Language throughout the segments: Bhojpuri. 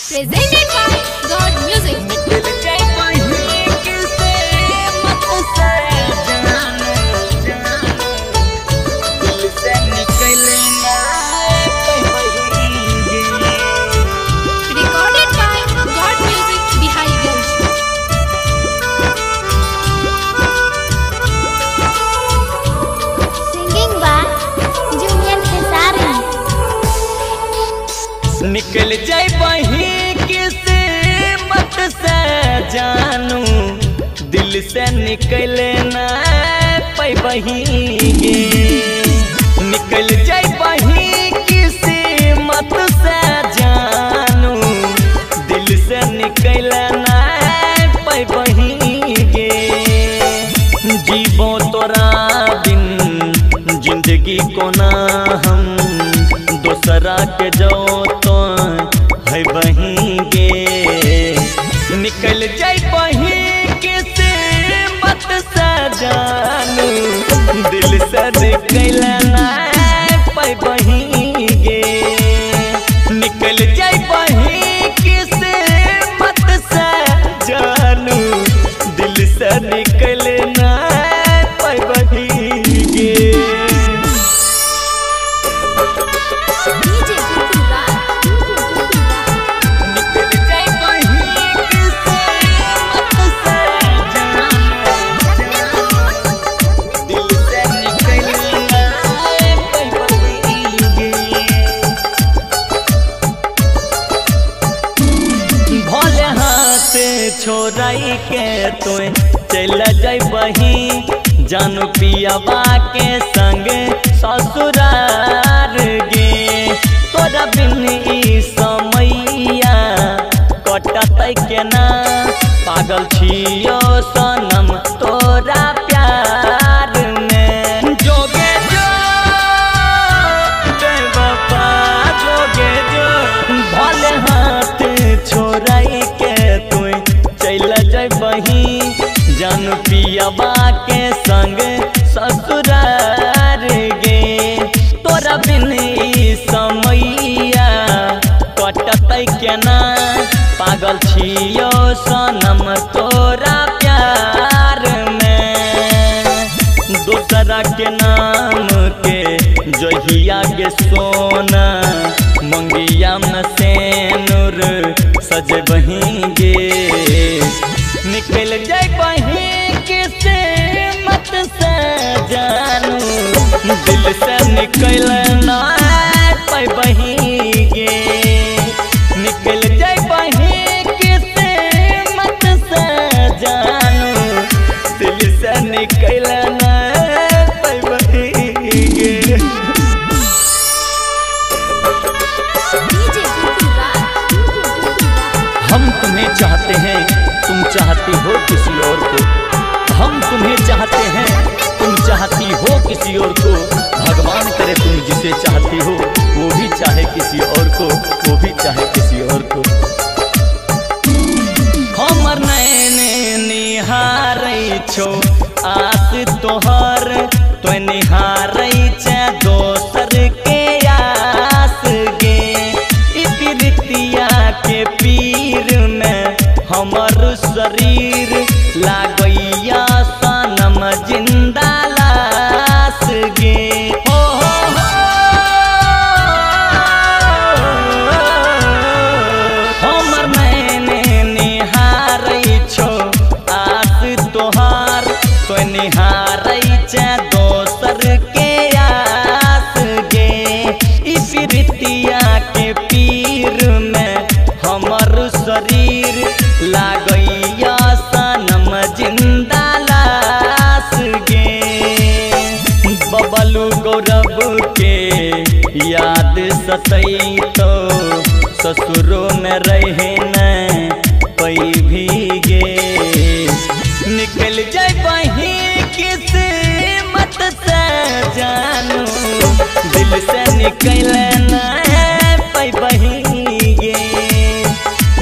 Presented by God Music. Recorded by God Music Biharganj. Singing by Junior Khesari. निकल जाए बही किसे मत से जानू दिल से निकले ना पाई बही गे। निकल जाए बही किसे मत से जानू दिल से निकले ना पाई बही गे। जीवो तोरा बिन जिंदगी को ना हम दूसरा के जाओ तो है बही गे। निकल जाए बही किसे मत से जानू दिल से निकल ना पाई बही गे। निकल जाए बही किसे मत से जानू दिल से निकल ना पाई बही गे। छोराई के तो चल जाए बही जानू पियाबा के संग ससुरार गे। तोरा बिन ई समैया कटत के ना पागल छियो सनम तोरा प्यार में। जोगे जो बाबा जोगे जो भले हाथ छोराई के तू चल जाए बही जानू पियाबा के संग ससुरार गे। तोरा बिन ई समैया कटत के ना पागल छियो सनम तोरा प्यार में। दूसरा के नाम के जहिया के सोना मंगिया में सेनुर सज बही गे। निकल जाए बही किसे मत से जानू दिल से निकल ना पाई बही गे। निकल जाए बही किसे मत से जानू दिल से निकल ना पाई बही गे। हम तुम्हें चाहते हैं तुम चाहती हो किसी और को। हम तुम्हें चाहते हैं तुम चाहती हो किसी और को। भगवान करे तुम जिसे चाहती हो वो भी चाहे किसी और को, वो भी चाहे किसी और को। हमर नैने निहारै छो आस तोहर तो निहारै छे दोसर के आस गे। ई प्रीतिया के पीर में हमर शरीर लागैया सनम जिंदा लाश गे। हो हमर नैने निहारै छो आस तोहार तो निहारै छे दोसर के आस गे। ई प्रीतिया के पीर में हमर शरीर लागैया सनम जिंदा लाश गे। बबलू गौरव के याद सतैतो ससुरों में रहे न पई भी गे। निकल जाए बही किसे मत से जानू दिल से निकल ना पाई बही गे।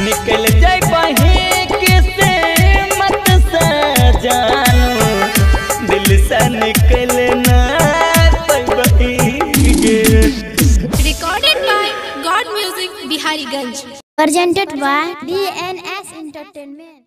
निकल जाए बही किसे मत से जानू दिल से निकल ना पाई बही गे। Recorded by God Music Biharganj. presented by DNS Entertainment.